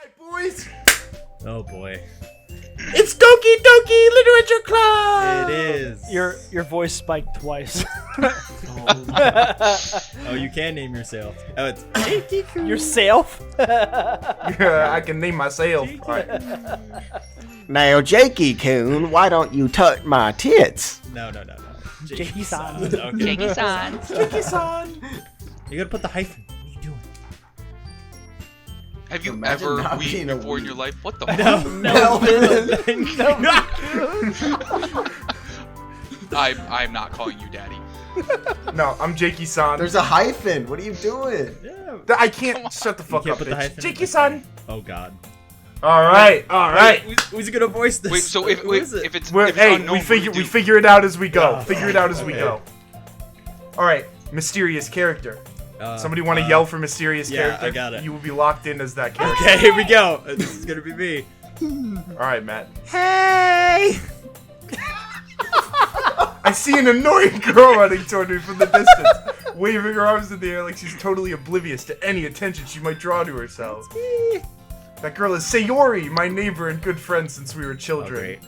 Alright, boys. Oh boy. It's Doki Doki Literature Club. It is. Your voice spiked twice. Oh, you can name yourself. Oh, it's Jakey-kun. Yourself? Yeah, I can name myself. Alright. Now, Jakey-kun, why don't you touch my tits? No. Jakey-san. Okay. Jakey-san. Jakey-san. You gotta put the hyphen. What are you doing? Have you Imagine ever not weed being a before in weed. your life? What the I'm not calling you daddy. No, I'm Jakey-san. There's a hyphen. What are you doing? Yeah. I can't shut the fuck You up, can't put the bitch. hyphen? Jakey-san. Oh god. Alright. Wait, who's gonna voice this? Wait, so Who is it? if it's Hey, unknown, we what do you do? figure it out as we go. Yeah. Figure it out as we Okay. go. Alright, mysterious character. Somebody want to yell for mysterious yeah, character? I got it. You will be locked in as that character. Okay, here we go. This is gonna be me. Alright, Matt. Hey! I see an annoying girl running toward me from the distance, waving her arms in the air like she's totally oblivious to any attention she might draw to herself. That girl is Sayori, my neighbor and good friend since we were Oh, children. great.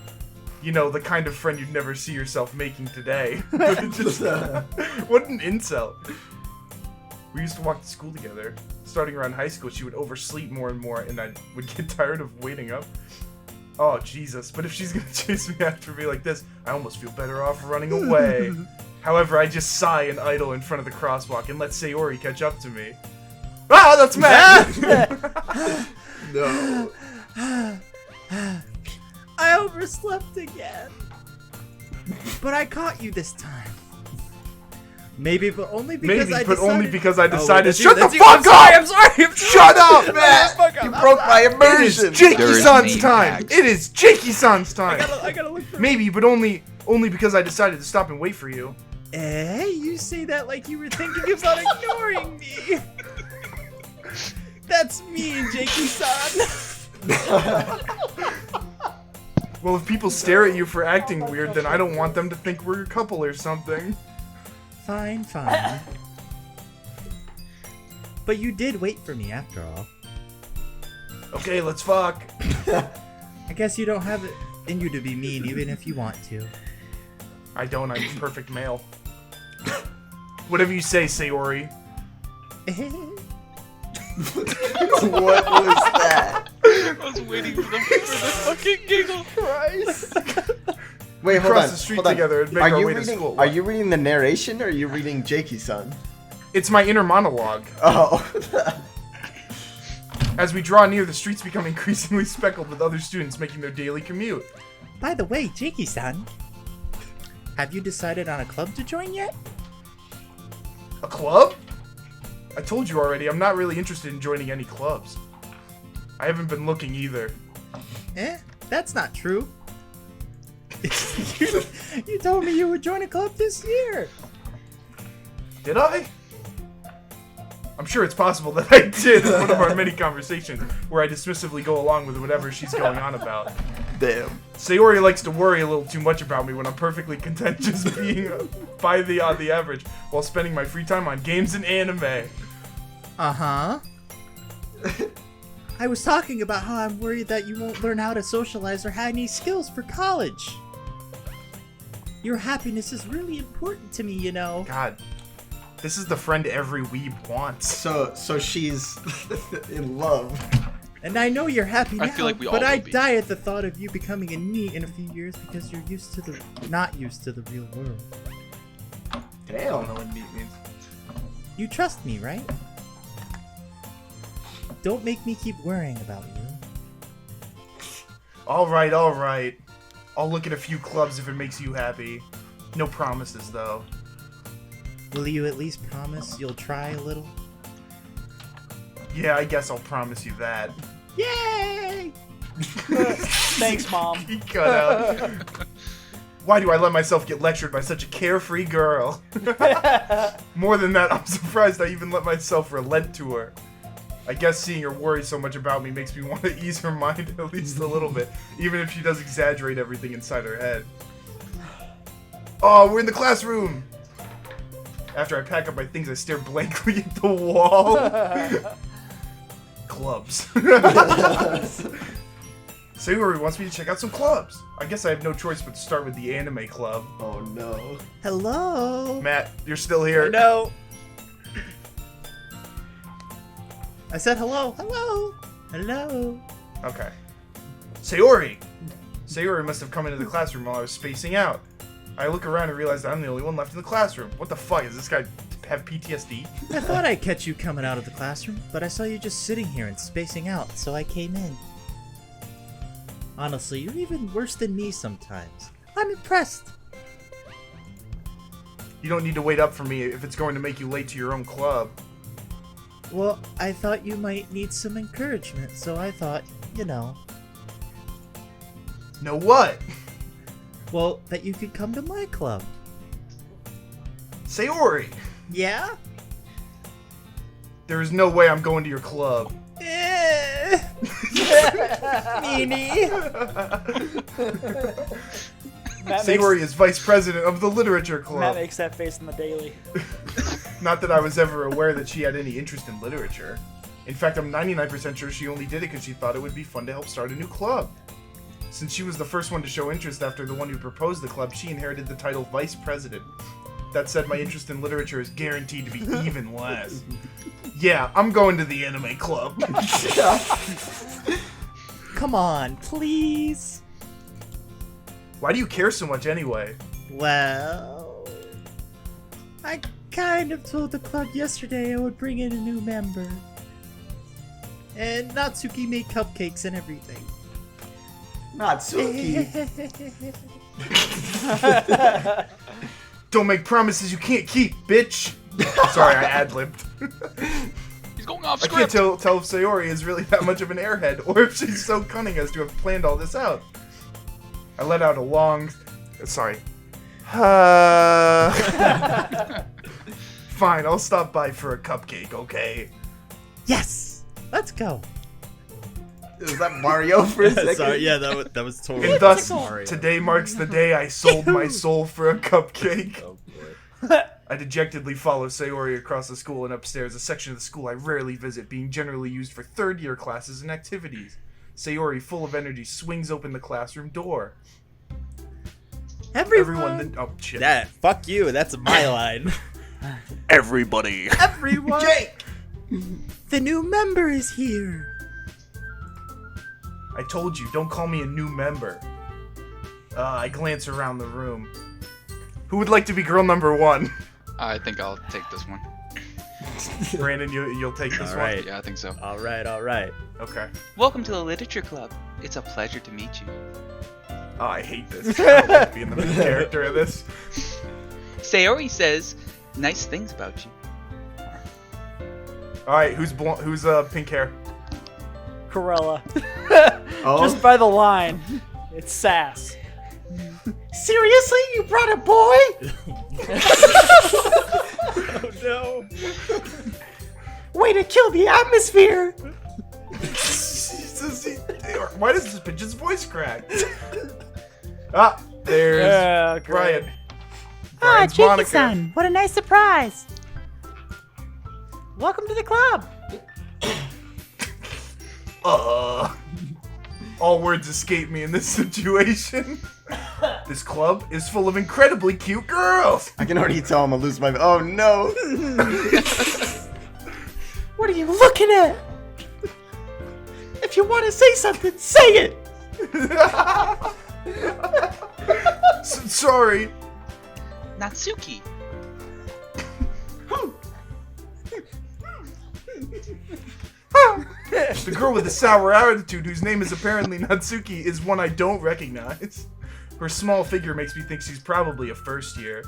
You know, the kind of friend you'd never see yourself making today. Just, what an insult. We used to walk to school together. Starting around high school, she would oversleep more and more, and I would get tired of waiting up. Oh, Jesus. But if she's gonna chase me after me like this, I almost feel better off running away. However, I just sigh and idle in front of the crosswalk and let Sayori catch up to me. Ah, that's Matt! No. I overslept again. But I caught you this time. Maybe, but only because Maybe, I but decided... only because I Oh, wait, decided. that's you, Shut the that's you. fuck I'm sorry, up! I'm sorry. Shut up, Matt! You broke my It is immersion. Jakey-san's There is time! maniacs. It is Jakey-san's time! I gotta look for... Maybe, but only because I decided to stop and wait for you. You say that like you were thinking about ignoring me. That's me, Jakey-san. Well, if people stare at you for acting weird, then I don't want them to think we're a couple or something. Fine. But you did wait for me after all. Okay, let's fuck. I guess you don't have it in you to be mean even if you want to. I don't, I'm a perfect male. Whatever you say, Sayori. What was that? I was waiting for the fucking giggle. Wait, hold Cross on. the street hold on. together and make Are our you way to reading? school. Are you reading the narration or are you reading Jakey-san? It's my inner monologue. Oh. As we draw near, the streets become increasingly speckled with other students making their daily commute. By the way, Jakey-san, have you decided on a club to join yet? A club? I told you already, I'm not really interested in joining any clubs. I haven't been looking either. That's not true. you told me you would join a club this year. Did I? I'm sure it's possible that I did in one of our many conversations where I dismissively go along with whatever she's going on about. Damn. Sayori likes to worry a little too much about me when I'm perfectly content just being on the average while spending my free time on games and anime. Uh-huh. I was talking about how I'm worried that you won't learn how to socialize or have any skills for college. Your happiness is really important to me, you know. God, this is the friend every weeb wants. So she's in love. And I know you're happy now, I feel like we all but I will be. die at the thought of you becoming a NEET in a few years because you're not used to the real world. I don't know Damn. what neat means. You trust me, right? Don't make me keep worrying about you. Alright. I'll look at a few clubs if it makes you happy. No promises, though. Will you at least promise you'll try a little? Yeah, I guess I'll promise you that. Yay! Thanks, Mom. He cut out. Why do I let myself get lectured by such a carefree girl? More than that, I'm surprised I even let myself relent to her. I guess seeing her worry so much about me makes me want to ease her mind at least a little bit, even if she does exaggerate everything inside her head. Oh, we're in the classroom! After I pack up my things, I stare blankly at the wall. clubs. Sayori wants me to check out some clubs. I guess I have no choice but to start with the anime club. Oh no. Hello. Matt, you're still here. No. I said hello. Hello. Hello. Okay. Sayori! Sayori must have come into the classroom while I was spacing out. I look around and realize that I'm the only one left in the classroom. What the fuck? Does this guy have PTSD? I thought I'd catch you coming out of the classroom, but I saw you just sitting here and spacing out, so I came in. Honestly, you're even worse than me sometimes. I'm impressed. You don't need to wait up for me if it's going to make you late to your own club. Well, I thought you might need some encouragement, so I thought, you know. Know what? Well, that you could come to my club. Sayori! Yeah? There is no way I'm going to your club. Meanie. Sayori is vice president of the literature Matt club. makes that face in the daily. Not that I was ever aware that she had any interest in literature. In fact, I'm 99% sure she only did it because she thought it would be fun to help start a new club. Since she was the first one to show interest after the one who proposed the club, she inherited the title vice president. That said, my interest in literature is guaranteed to be even less. Yeah, I'm going to the anime club. Come on, please. Why do you care so much anyway? Well, I kind of told the club yesterday I would bring in a new member. And Natsuki made cupcakes and everything. Natsuki. Don't make promises you can't keep, bitch! Sorry, I ad-libbed. He's going off I can't script. tell if Sayori is really that much of an airhead, or if she's so cunning as to have planned all this out. I let out a long... Sorry. Fine, I'll stop by for a cupcake, okay? Yes! Let's go. Is that Mario for a second? Sorry, yeah, that was totally And thus, Mario. today marks the day I sold my soul for a cupcake. I dejectedly follow Sayori across the school and upstairs, a section of the school I rarely visit, being generally used for third-year classes and activities. Sayori, full of energy, swings open the classroom door. Everyone then... Oh, shit. That, fuck you, that's my line. Everybody. Everyone! Jake! The new member is here. I told you, don't call me a new member. I glance around the room. Who would like to be girl number 1? I think I'll take this one. Brandon, you'll take this All right. Yeah, I think so. All right. one? Okay. Welcome to the Literature Club. It's a pleasure to meet you. Oh, I hate this. I don't like being the main character of this. Sayori says nice things about you. Alright, who's pink hair? Corella. Oh. Just by the line. It's sass. Seriously? You brought a boy? Oh no. Way to kill the atmosphere! Why does this bitch's voice crack? Ah, there's Yeah, great. Brian. Brian's Monica. What a nice surprise. Welcome to the club. All words escape me in this situation. This club is full of incredibly cute girls. I can already tell I'm gonna lose my... Oh no! What are you looking at? If you want to say something, say it! Sorry. Natsuki. The girl with the sour attitude, whose name is apparently Natsuki, is one I don't recognize. Her small figure makes me think she's probably a first year.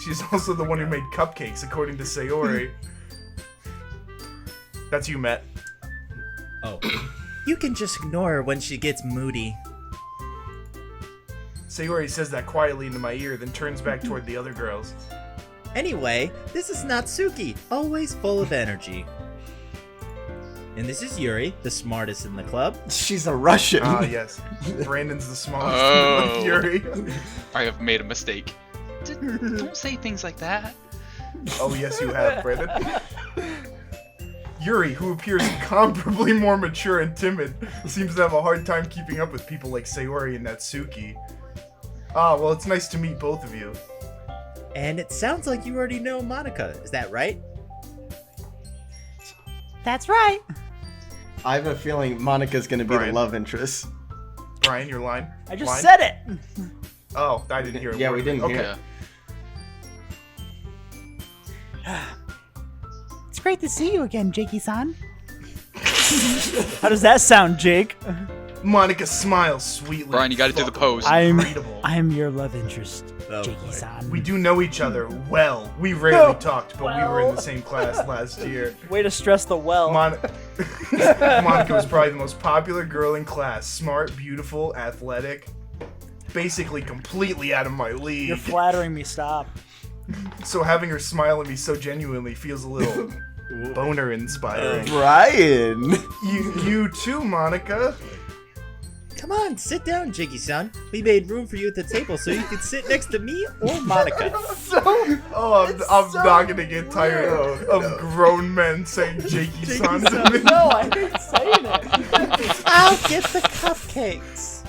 She's also the one who made cupcakes, according to Sayori. That's you, Matt. Oh. You can just ignore her when she gets moody. Sayori says that quietly into my ear, then turns back toward the other girls. Anyway, this is Natsuki, always full of energy. And this is Yuri, the smartest in the club. She's a Russian. Ah, yes. Brandon's the smallest. Oh. Yuri. I have made a mistake. Don't say things like that. Oh, yes, you have, Brandon. Yuri, who appears incomparably more mature and timid, seems to have a hard time keeping up with people like Sayori and Natsuki. Ah, well, it's nice to meet both of you. And it sounds like you already know Monica. Is that right? That's right. I have a feeling Monica's gonna be the Brian. love interest. Brian, your line? I just Line? said it. Oh, I didn't hear it. Yeah, we didn't okay. hear it. It's great to see you again, Jakey-san. How does that sound, Jake? Monica smiles sweetly. Brian, you gotta do the pose. I'm your love interest, Oh, Jakey-san. We do know each other well. We rarely talked, but we were in the same class last year. Way to stress the well. Monica was probably the most popular girl in class. Smart, beautiful, athletic. Basically completely out of my league. You're flattering me. Stop. So having her smile at me so genuinely feels a little boner inspiring. Brian! You too, Monica. Come on, sit down, Jiggy-san. We made room for you at the table so you could sit next to me or Monica. I'm not gonna get tired of grown men saying Jakey-san to me. No, I hate saying it. I'll get the cupcakes.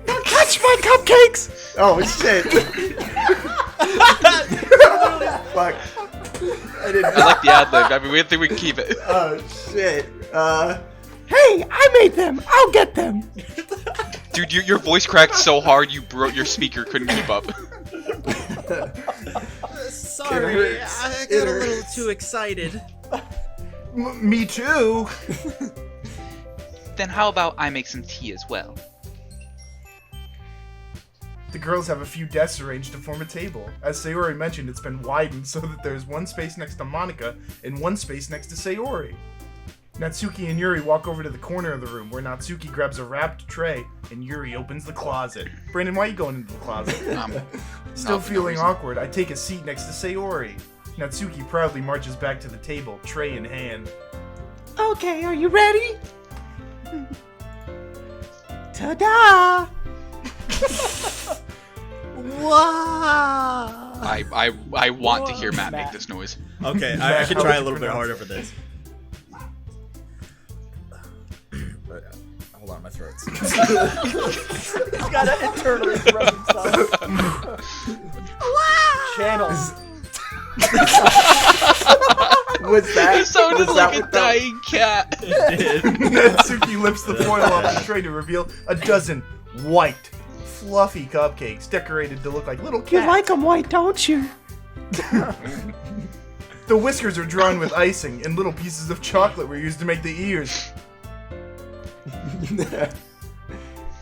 Don't touch my cupcakes! Oh shit. Fuck. I didn't I like the ad lib. I mean, we think we can keep it. Oh shit. Hey, I made them! I'll get them! Dude, your voice cracked so hard your speaker couldn't keep up. Sorry, It hurts. I It got a little hurts. too excited. Me too. Then how about I make some tea as well? The girls have a few desks arranged to form a table. As Sayori mentioned, it's been widened so that there's one space next to Monica and one space next to Sayori. Natsuki and Yuri walk over to the corner of the room where Natsuki grabs a wrapped tray and Yuri opens the closet. Brandon, why are you going into the closet? Still No, for no feeling reason. awkward, I take a seat next to Sayori. Natsuki proudly marches back to the table, tray in hand. Okay, are you ready? Ta-da! Wow! I want to hear Matt make this noise. Okay, I can try a little bit harder for this. Hold on, my throat's. He's gotta internally rub himself. Channels. Was that? He sounded was like that a what that- dying cat. Natsuki lifts the foil off the tray to reveal a dozen white, fluffy cupcakes decorated to look like little cats. You like them white, don't you? The whiskers are drawn with icing, and little pieces of chocolate were used to make the ears.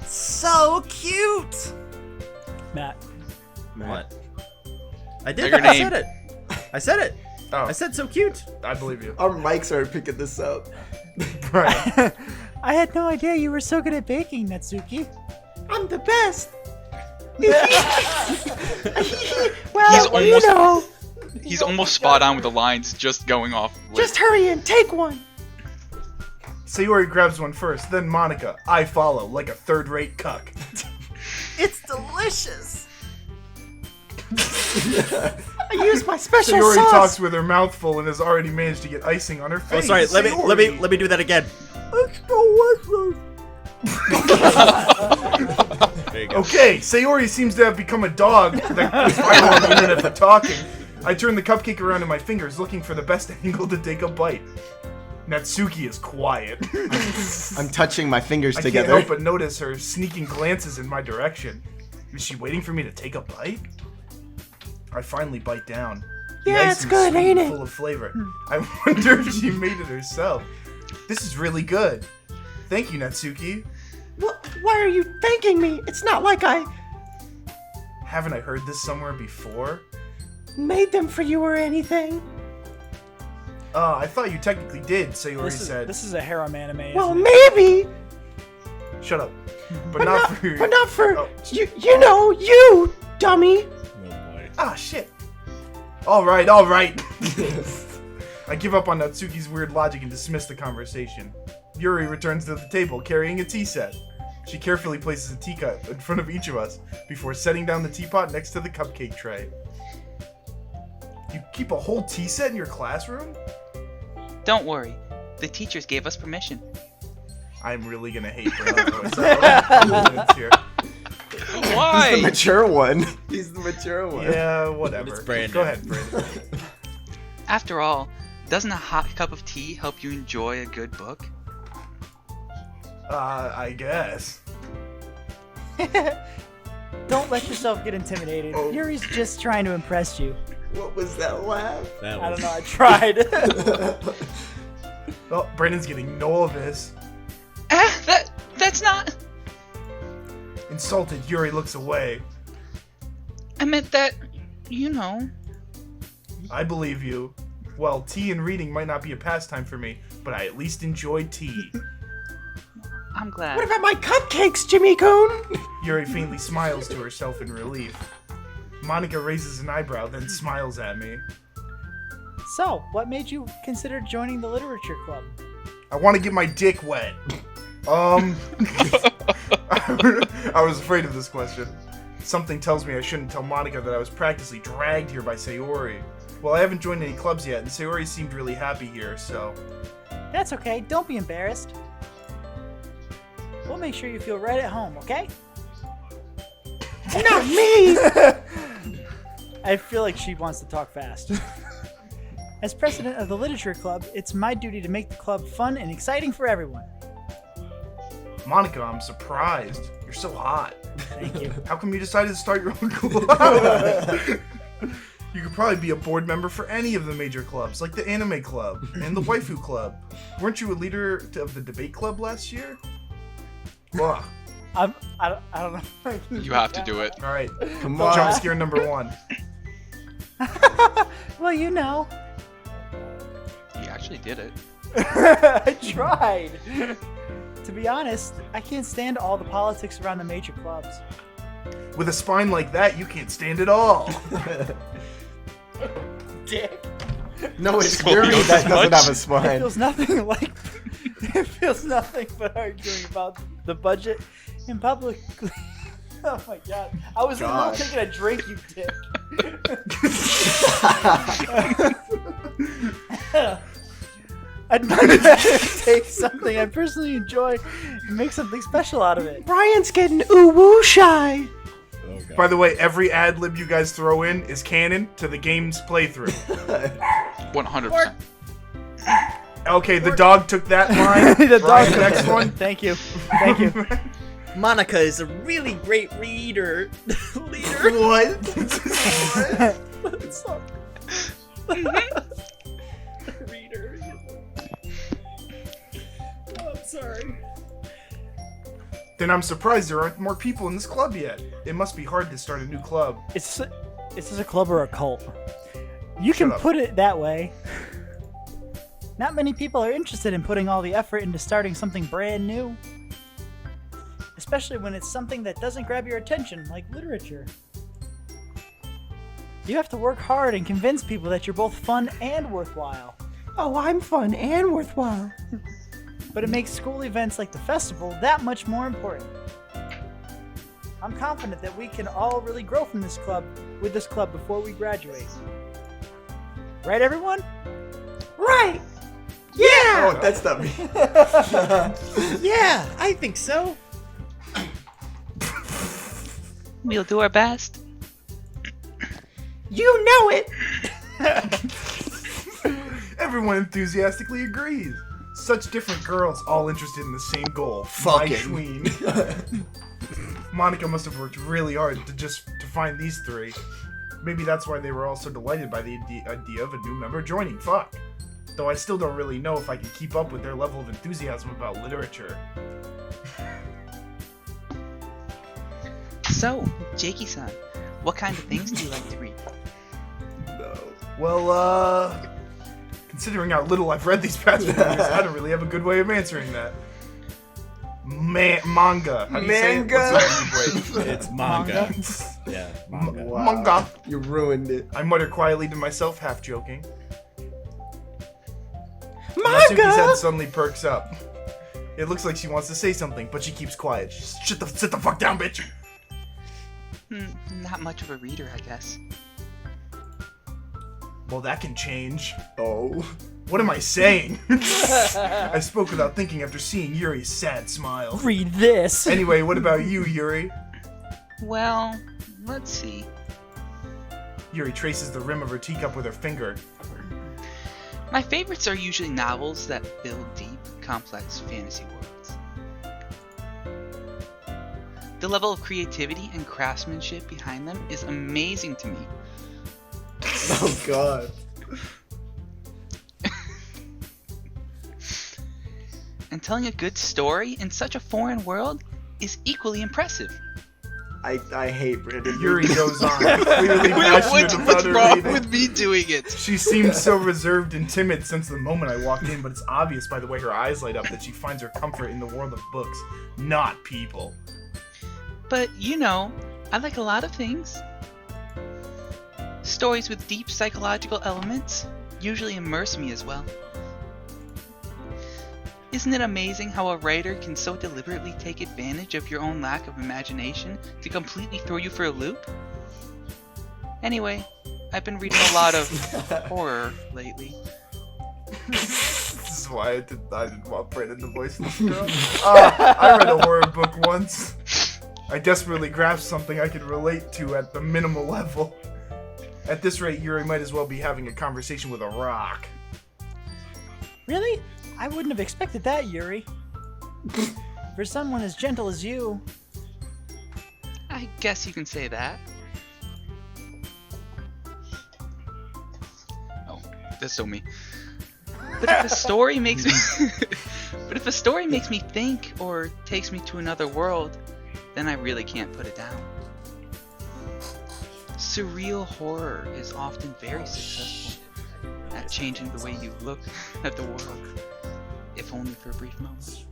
So cute! Matt. What? I did. Say your I name. said it. I said it. Oh, I said so cute. I believe you. Our mics are picking this up. Brian. I had no idea you were so good at baking, Natsuki. I'm the best. Well, He's almost- you know, He's almost spot on with the lines, just going off. Like, just hurry and take one. Sayori grabs one first, then Monica. I follow, like a third-rate cuck. It's delicious. I used my special Sayori sauce. talks with her mouth full and has already managed to get icing on her Oh, face. sorry. Let Sayori. me do that again. There you go. Okay, Sayori seems to have become a dog that goes viral on the internet for talking. I turn the cupcake around in my fingers, looking for the best angle to take a bite. Natsuki is quiet. I'm touching my fingers I together. can't help but notice her sneaking glances in my direction. Is she waiting for me to take a bite? I finally bite down. The Yeah, it's icing's good, sweet ain't and it? full of flavor. I wonder if she made it herself. This is really good. Thank you, Natsuki. Why are you thanking me? It's not like I Haven't I heard this somewhere before? made them for you or anything. I thought you technically did, Sayori said. This is a harem anime. Well, isn't it? maybe, Shut up. But not for... but not for Oh. you know, you dummy. Ah, shit. Alright. I give up on Natsuki's weird logic and dismiss the conversation. Yuri returns to the table carrying a tea set. She carefully places a teacup in front of each of us before setting down the teapot next to the cupcake tray. You keep a whole tea set in your classroom? don't worry. The teachers gave us permission. I'm really gonna hate Brown voice out. Here. He's the Why? mature one. He's the mature one. Yeah, whatever. It's Brandon. Go ahead, Brandon. After all, doesn't a hot cup of tea help you enjoy a good book? I guess. Don't let yourself get intimidated. Oh. Yuri's just trying to impress you. What was that laugh? That I was don't know, I tried. Well, Brandon's getting no of this. That's not... Insulted, Yuri looks away. I meant that, you know. I believe you. Well, tea and reading might not be a pastime for me, but I at least enjoy tea. I'm glad. What about my cupcakes, Jimmy-kun? Yuri faintly smiles to herself in relief. Monica raises an eyebrow, then smiles at me. So, what made you consider joining the literature club? I want to get my dick wet. I was afraid of this question. Something tells me I shouldn't tell Monica that I was practically dragged here by Sayori. Well, I haven't joined any clubs yet, and Sayori seemed really happy here, so... That's okay, don't be embarrassed. We'll make sure you feel right at home, okay? Not me! I feel like she wants to talk fast. As president of the literature club, it's my duty to make the club fun and exciting for everyone. Monica, I'm surprised. You're so hot. Thank you. How come you decided to start your own club? You could probably be a board member for any of the major clubs, like the anime club and the waifu club. Weren't you a leader of the debate club last year? Ugh. I don't know. You have to do it. All right, Come on. jump scare number 1. Well, you know. He actually did it. I tried. To be honest, I can't stand all the politics around the major clubs. With a spine like that, you can't stand it all. Dick. No, it's Scoliosis Yuri that doesn't much? have a It spine. feels nothing like. It feels nothing but arguing about the budget in public. Oh my god! I was in the middle of God. taking a drink, you dick. I'd much rather take something I personally enjoy and make something special out of it. Brian's getting ooh-woo shy. Oh, God. By the way, every ad lib you guys throw in is canon to the game's playthrough. 100%. Okay, the dog took that line. The Brian, dog- next one. Thank you. Thank you. Monica is a really great reader. Leader. What? Reader. Oh, I'm sorry. Then I'm surprised there aren't more people in this club yet. It must be hard to start a new club. Is this a club or a cult? You can up. put it that way. Not many people are interested in putting all the effort into starting something brand new. Especially when it's something that doesn't grab your attention, like literature. You have to work hard and convince people that you're both fun and worthwhile. Oh, I'm fun and worthwhile. But it makes school events like the festival that much more important. I'm confident that we can all really grow from this club, with this club before we graduate. Right, everyone? Right. Yeah. Oh, that's not me. Yeah, I think so. We'll do our best. You know it. Everyone enthusiastically agrees. Such different girls, all interested in the same goal. Fucking. My queen. Monica must have worked really hard to find these three. Maybe that's why they were all so delighted by the idea of a new member joining. Fuck. Though I still don't really know if I can keep up with their level of enthusiasm about literature. So, Jakey-san, what kind of things do you like to read? Well, considering how little I've read these past few years, I don't really have a good way of answering that. Manga. How do you say it? Manga. What's the It's manga. Yeah, manga. Wow. Manga. You ruined it. I mutter quietly to myself, half joking. Natsuki's head Manga. suddenly perks up. It looks like she wants to say something, but she keeps quiet. Sit the fuck down, bitch. Not much of a reader, I guess. Well, that can change. Oh. What am I saying? I spoke without thinking after seeing Yuri's sad smile. Read this. Anyway, what about you, Yuri? Well, let's see. Yuri traces the rim of her teacup with her finger. My favorites are usually novels that build deep, complex fantasy worlds. The level of creativity and craftsmanship behind them is amazing to me. Oh God. And telling a good story in such a foreign world is equally impressive. I hate Brandon. Yuri goes on, clearly passionate about What's her wrong reading. with me doing it? She seems so reserved and timid since the moment I walked in, but it's obvious by the way her eyes light up that she finds her comfort in the world of books, not people. But, you know, I like a lot of things. Stories with deep psychological elements usually immerse me as well. Isn't it amazing how a writer can so deliberately take advantage of your own lack of imagination to completely throw you for a loop? Anyway, I've been reading a lot of horror lately. This is why I didn't want Brandon to voice this girl. I read a horror book once. I desperately grasped something I could relate to at the minimal level. At this rate, Yuri might as well be having a conversation with a rock. Really? I wouldn't have expected that, Yuri. For someone as gentle as you. I guess you can say that. Oh, that's so me. But if a story makes me But if a story makes me think or takes me to another world, then I really can't put it down. Surreal horror is often very successful at changing the way you look at the world, if only for a brief moment.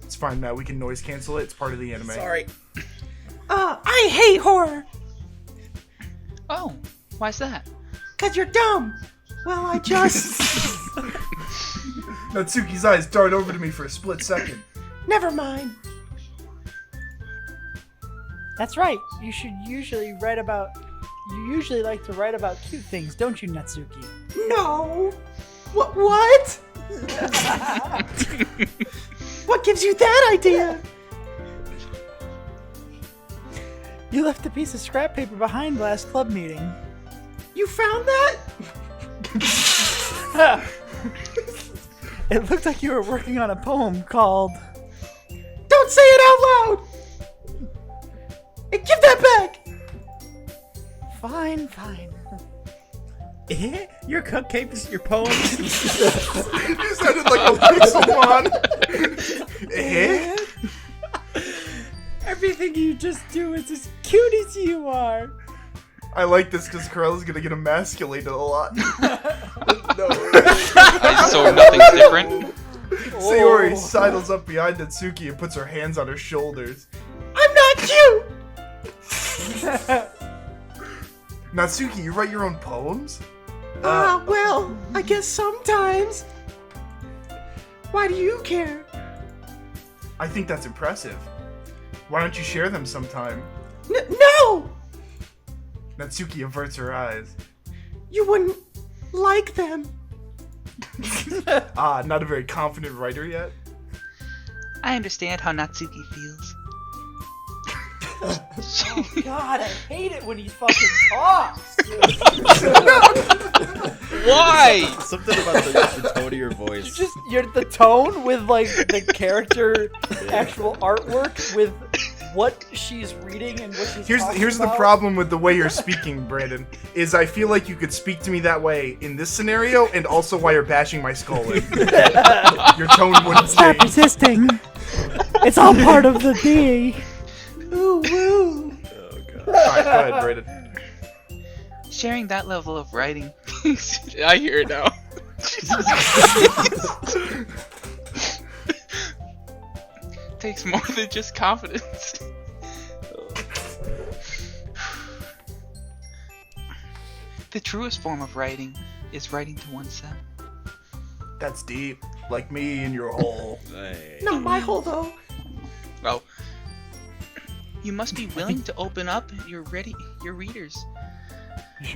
It's fine, Matt. We can noise cancel it. It's part of the anime. Sorry. I hate horror. Oh, why's that? 'Cause you're dumb. Well, I just... Natsuki's eyes dart over to me for a split second. Never mind. That's right. You usually like to write about cute things, don't you, Natsuki? No. What? What gives you that idea? You left a piece of scrap paper behind last club meeting. You found that? It looked like you were working on a poem called... Don't say it out loud. Hey, give that back. Fine. Eh? Your cupcakes, your poems? You sounded like a Pixelmon. Eh? Everything you just do is as cute as you are. I like this because Corella's gonna get emasculated a lot. So nothing's different? Sayori sidles up behind Natsuki and puts her hands on her shoulders. I'm not cute. Natsuki, you write your own poems? Well, I guess sometimes. Why do you care? I think that's impressive. Why don't you share them sometime? No! Natsuki averts her eyes. You wouldn't like them. Not a very confident writer yet? I understand how Natsuki feels. God, I hate it when he fucking talks. Why? Something about the tone of your voice. You're the tone with like the character actual artwork with what she's reading and what she's talking Here's the about. problem with the way you're speaking, Brandon, is I feel like you could speak to me that way in this scenario and also while you're bashing my skull in. Your tone wouldn't Stop change. resisting. It's all part of the D. Ooh, woo. Oh god. Alright, go ahead, Brandon. Sharing that level of writing. I hear it now. Takes more than just confidence. The truest form of writing is writing to oneself. That's deep. Like me in your hole. Hey. Not my hole, though. Well, you must be willing to open up your readers.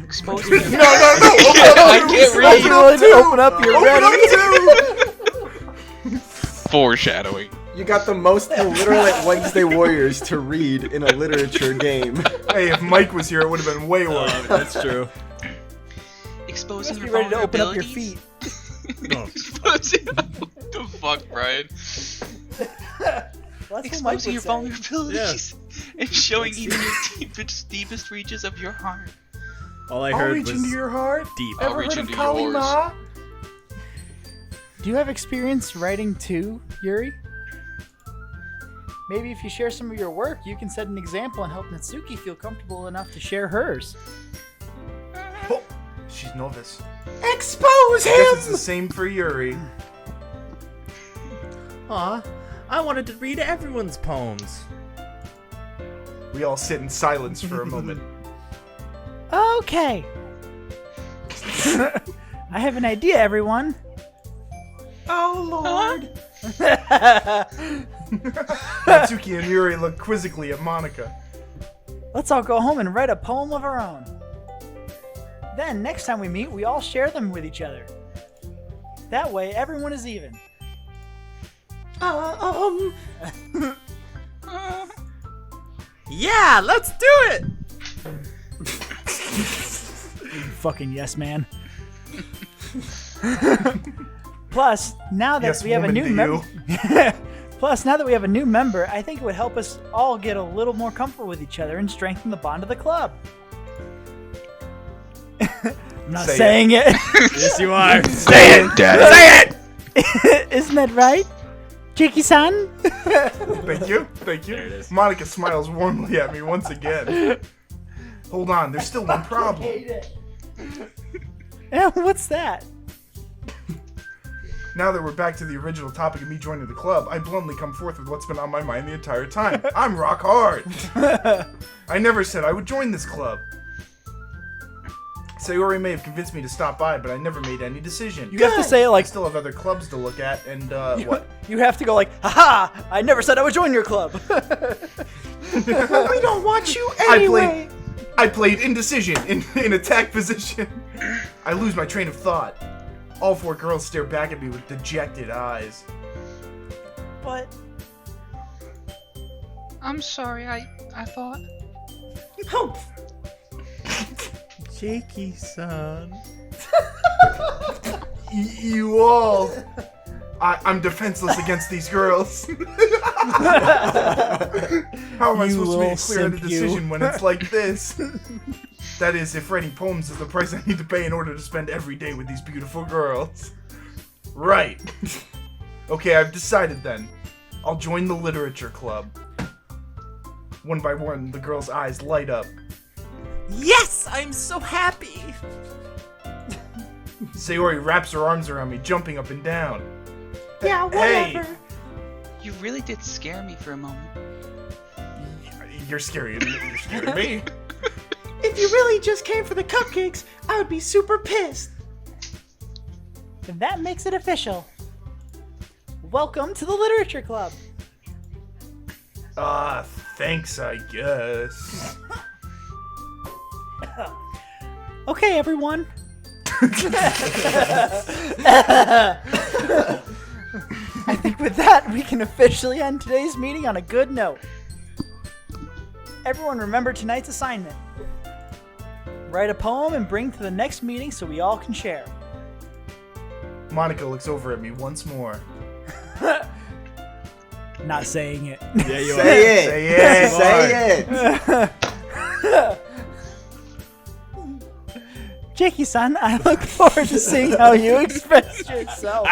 Exposing your No, I can't read. You willing to open up your ready? Foreshadowing. You got the most illiterate Wednesday Warriors to read in a literature game. Hey, if Mike was here, it would have been way worse. That's true. Exposing Just your be ready to open up your vulnerabilities. feet. Exposing. What the fuck, Brian? Well, that's what Mike Exposing your would say. vulnerabilities and showing even your deepest reaches of your heart. All I I'll heard reach was into your heart. deep. I'll Ever reach heard of into Kali yours. Ma? Do you have experience writing too, Yuri? Maybe if you share some of your work, you can set an example and help Natsuki feel comfortable enough to share hers. Oh, she's novice. Expose I guess it's the him! same for Yuri. Aw, I wanted to read everyone's poems. We all sit in silence for a moment. Okay. I have an idea, everyone. Oh, Lord. Natsuki and Yuri look quizzically at Monica. Let's all go home and write a poem of our own. Then, next time we meet, we all share them with each other. That way, everyone is even. Yeah, let's do it! You fucking yes, man. Plus, now that Yes, we have a woman, new to member, you. plus now that we have a new member, I think it would help us all get a little more comfortable with each other and strengthen the bond of the club. I'm not Say saying it. Yes, you are. Say it, Dad. Say it. Isn't that right, Jiki-san? Thank you. Thank you. Monica smiles warmly at me once again. Hold on, there's still one problem. What's that? Now that we're back to the original topic of me joining the club, I bluntly come forth with what's been on my mind the entire time. I'm rock hard. I never said I would join this club. Sayori may have convinced me to stop by, but I never made any decision. You have to say it I like still have other clubs to look at, and what? you have to go like, haha! I never said I would join your club. We don't want you anyway. I played indecision in attack position. I lose my train of thought. All four girls stare back at me with dejected eyes. But I'm sorry, I thought. Oh, Jakey-san. You all. I'm defenseless against these girls. How am I You supposed to make a little clear-headed simp, you. decision when it's like this? That is, if writing poems is the price I need to pay in order to spend every day with these beautiful girls. Right. Okay, I've decided then. I'll join the literature club. One by one, the girls' eyes light up. Yes, I'm so happy. Sayori wraps her arms around me, jumping up and down. yeah, whatever. Hey, You really did scare me for a moment. you're scary. You're scaring me. If you really just came for the cupcakes, I would be super pissed. then that makes it official. Welcome to the Literature Club. Thanks, I guess. Okay, everyone. I think with that, we can officially end today's meeting on a good note. Everyone remember tonight's assignment. Write a poem and bring to the next meeting so we all can share. Monica looks over at me once more. Not saying it. Yeah, you Say it. Say it. Say it. Jakey-san, I look forward to seeing how you express yourself.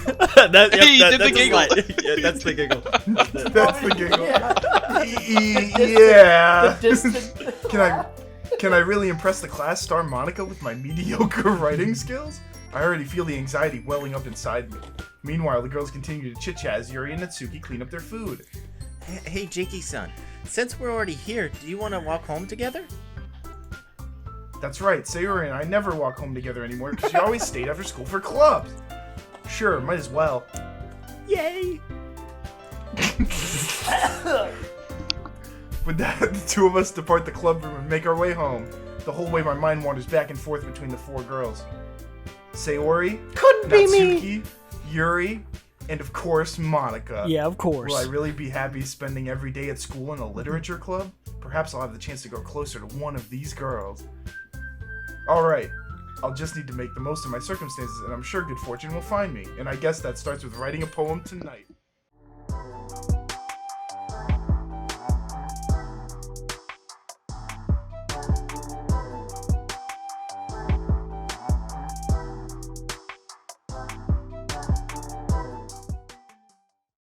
He did the giggle. Yeah, that's the giggle. That's the giggle. Yeah. Distant. Can I really impress the class star Monica with my mediocre writing skills? I already feel the anxiety welling up inside me. Meanwhile, the girls continue to chit-chat as Yuri and Natsuki clean up their food. Hey, Jakey-san. Since we're already here, do you want to walk home together? That's right, Sayori and I never walk home together anymore because she always stayed after school for clubs. Sure, might as well. Yay! With that, the two of us depart the club room and make our way home. The whole way my mind wanders back and forth between the 4 girls. Sayori, Couldn't be me. Natsuki, Yuri, and of course, Monica. Yeah, of course. Will I really be happy spending every day at school in a literature club? Perhaps I'll have the chance to go closer to one of these girls. Alright, I'll just need to make the most of my circumstances, and I'm sure good fortune will find me. And I guess that starts with writing a poem tonight.